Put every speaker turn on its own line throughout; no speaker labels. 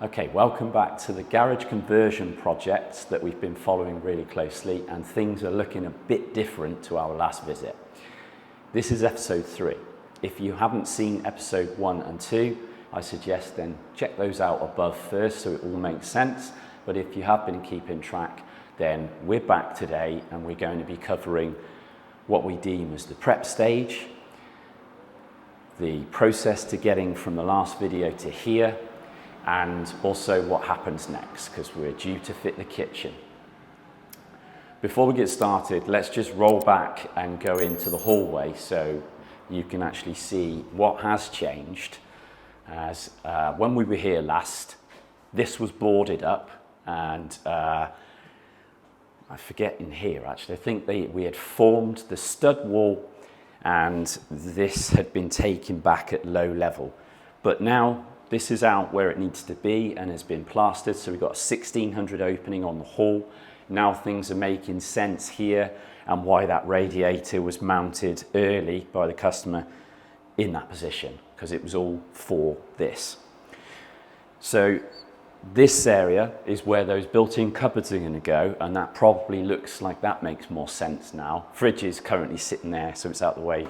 Okay, welcome back to the garage conversion project that we've been following really closely, and things are looking a bit different to our last visit. This is episode 3. If you haven't seen episode 1 and 2, I suggest then check those out above first so it all makes sense. But if you have been keeping track, then we're back today and we're going to be covering what we deem as the prep stage, the process to getting from the last video to here, and also what happens next, because we're due to fit the kitchen. Before we get started, let's just roll back and go into the hallway so you can actually see what has changed. As when we were here last, this was boarded up, and I forget in here actually, I think we had formed the stud wall and this had been taken back at low level. But now this is out where it needs to be and has been plastered, so we've got a 1600 opening on the hall. Now things are making sense here, and why that radiator was mounted early by the customer in that position, because it was all for this. So this area is where those built-in cupboards are going to go, and that probably looks like that makes more sense now. Fridge is currently sitting there, so it's out of the way,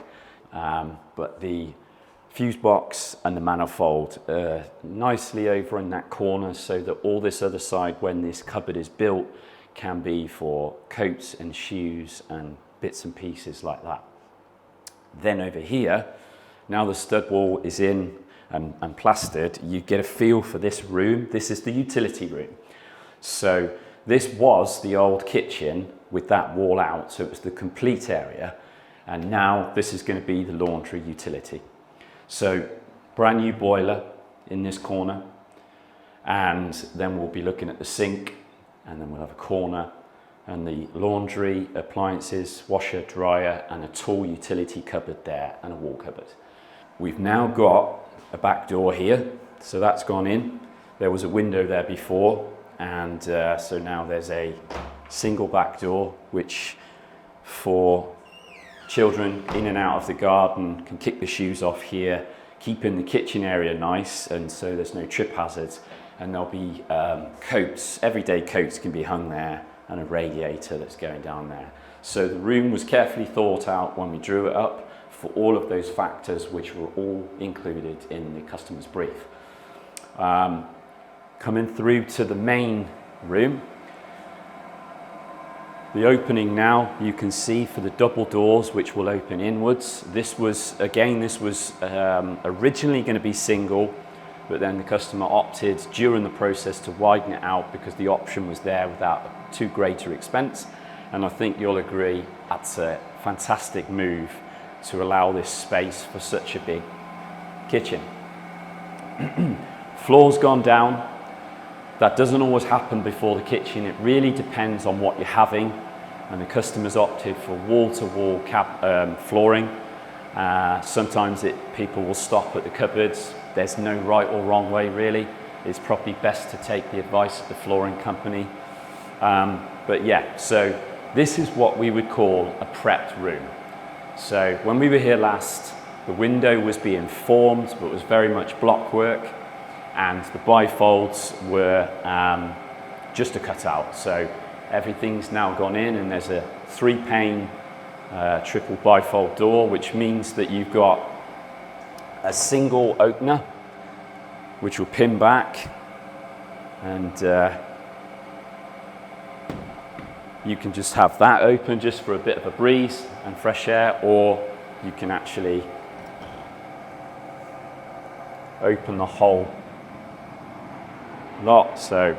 but the fuse box and the manifold nicely over in that corner, so that all this other side, when this cupboard is built, can be for coats and shoes and bits and pieces like that. Then over here, now the stud wall is in and plastered, you get a feel for this room. This is the utility room. So this was the old kitchen with that wall out, so it was the complete area, and now this is going to be the laundry utility. So brand new boiler in this corner, and then we'll be looking at the sink, and then we'll have a corner and the laundry, appliances, washer, dryer, and a tall utility cupboard there, and a wall cupboard. We've now got a back door here, so that's gone in. There was a window there before, and so now there's a single back door, which for children in and out of the garden can kick the shoes off here, keeping the kitchen area nice, and so there's no trip hazards. And there'll be coats, everyday coats can be hung there, and a radiator that's going down there. So the room was carefully thought out when we drew it up for all of those factors, which were all included in the customer's brief. Coming through to the main room, the opening now, you can see for the double doors, which will open inwards. This was originally going to be single, but then the customer opted during the process to widen it out because the option was there without too greater expense. And I think you'll agree that's a fantastic move to allow this space for such a big kitchen. Floor's gone down. That doesn't always happen before the kitchen. It really depends on what you're having, and the customers opted for wall-to-wall flooring. Sometimes people will stop at the cupboards. There's no right or wrong way really. It's probably best to take the advice of the flooring company. But yeah, so this is what we would call a prepped room. So when we were here last, the window was being formed, but was very much block work, and the bifolds were just a cutout. So everything's now gone in, and there's a 3-pane triple bifold door, which means that you've got a single opener, which will pin back, and you can just have that open just for a bit of a breeze and fresh air, or you can actually open the whole lot. So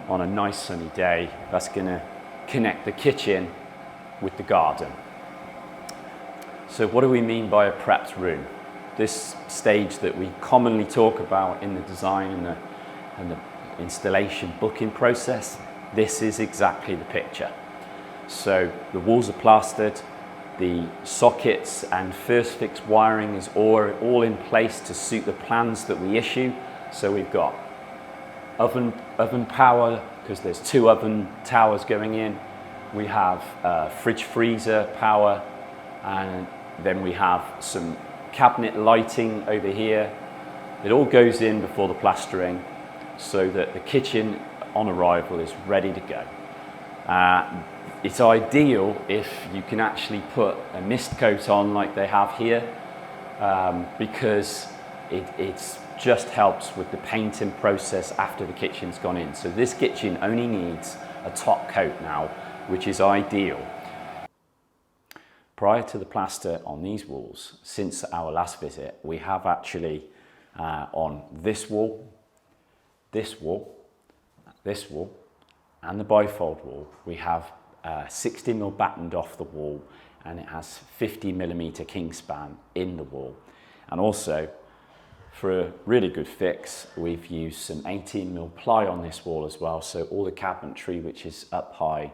on a nice sunny day, that's going to connect the kitchen with the garden. So what do we mean by a prepped room? This stage that we commonly talk about in the design and the installation booking process, this is exactly the picture. So the walls are plastered, the sockets and first fix wiring is all in place to suit the plans that we issue. So we've got oven power, because there's 2 oven towers going in. We have fridge freezer power, and then we have some cabinet lighting over here. It all goes in before the plastering. so that the kitchen on arrival is ready to go. It's ideal if you can actually put a mist coat on like they have here, because it just helps with the painting process after the kitchen's gone in. So this kitchen only needs a top coat now, which is ideal. Prior to the plaster on these walls, since our last visit, we have actually on this wall, this wall, this wall, and the bifold wall, we have 60mm battened off the wall, and it has 50mm kingspan in the wall. And also, for a really good fix, we've used some 18mm ply on this wall as well, so all the cabinetry which is up high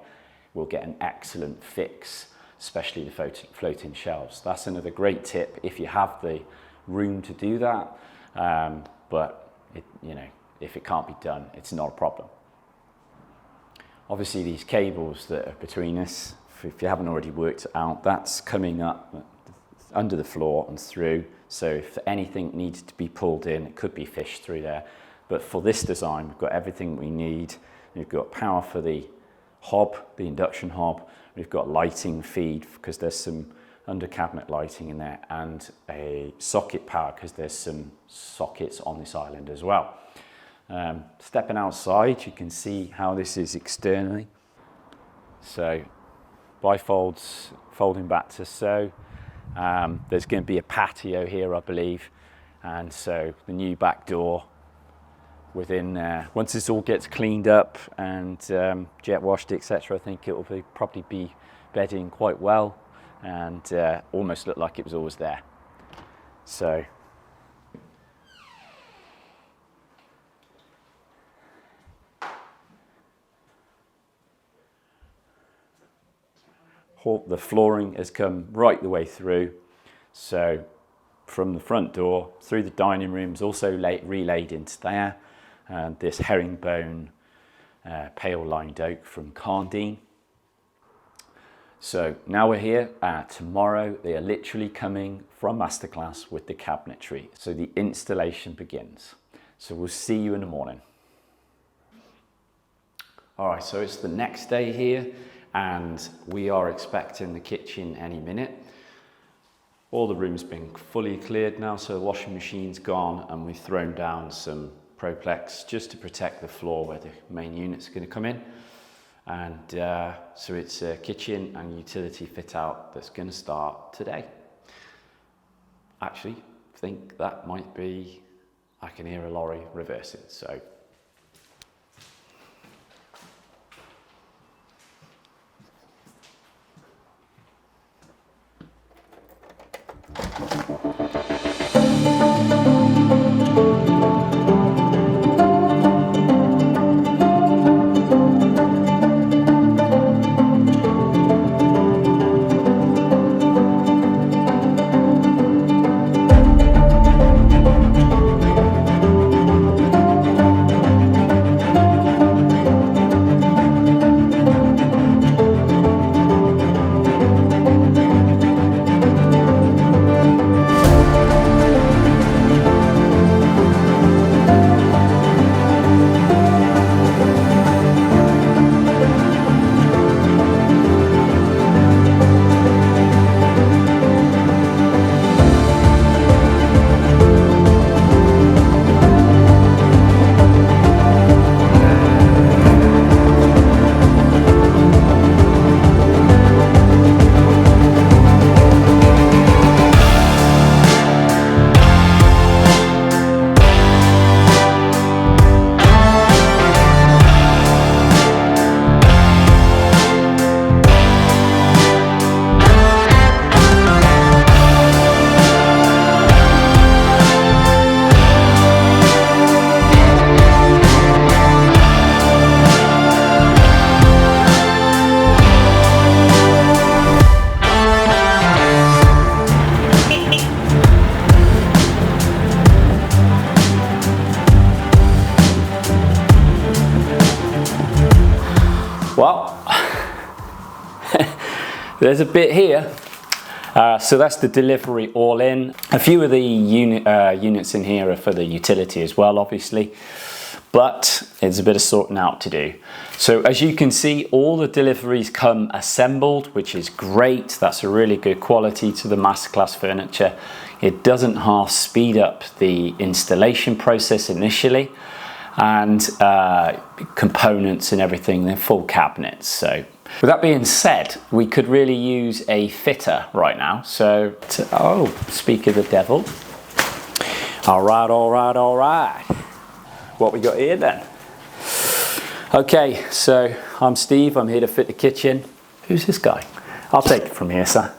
will get an excellent fix, especially the floating shelves. That's another great tip if you have the room to do that, but if it can't be done, it's not a problem. Obviously these cables that are between us, if you haven't already worked it out, that's coming up under the floor and through, so if anything needs to be pulled in, it could be fished through there. But for this design, we've got everything we need. We've got power for the hob, the induction hob, we've got lighting feed because there's some under cabinet lighting in there, and a socket power because there's some sockets on this island as well. Stepping outside, you can see how this is externally. So bifolds folding back to so. There's going to be a patio here, I believe, and so the new back door within once this all gets cleaned up and jet washed, etc., I think it will probably be bedding quite well and almost look like it was always there. So the flooring has come right the way through, so from the front door through the dining rooms, also relayed into there, and this herringbone pale lined oak from Carndine. So now we're here. Tomorrow they are literally coming from masterclass with the cabinetry, so the installation begins. So we'll see you in the morning. All right, so it's the next day here, and we are expecting the kitchen any minute. All the room's been fully cleared now, so the washing machine's gone, and we've thrown down some Proplex just to protect the floor where the main unit's going to come in. And so it's a kitchen and utility fit out that's going to start today. Actually, I think that might be, I can hear a lorry reversing, so. Well, there's a bit here. So that's the delivery all in. A few of the units in here are for the utility as well, obviously. but it's a bit of sorting out to do. So as you can see, all the deliveries come assembled, which is great. That's a really good quality to the masterclass furniture. It doesn't half speed up the installation process initially, and components and everything, they're full cabinets. So with that being said, we could really use a fitter right now. So, speak of the devil. All right. What we got here then? Okay, so I'm Steve, I'm here to fit the kitchen. Who's this guy? I'll take it from here, sir.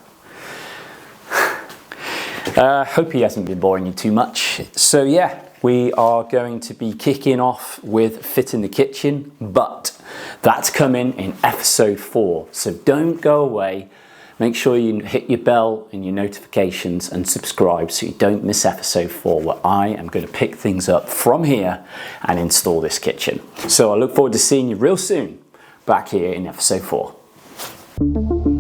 Hope he hasn't been boring you too much. So yeah, we are going to be kicking off with fitting the kitchen, but that's coming in episode 4. So don't go away. Make sure you hit your bell and your notifications and subscribe so you don't miss episode 4, where I am going to pick things up from here and install this kitchen. So I look forward to seeing you real soon back here in episode 4.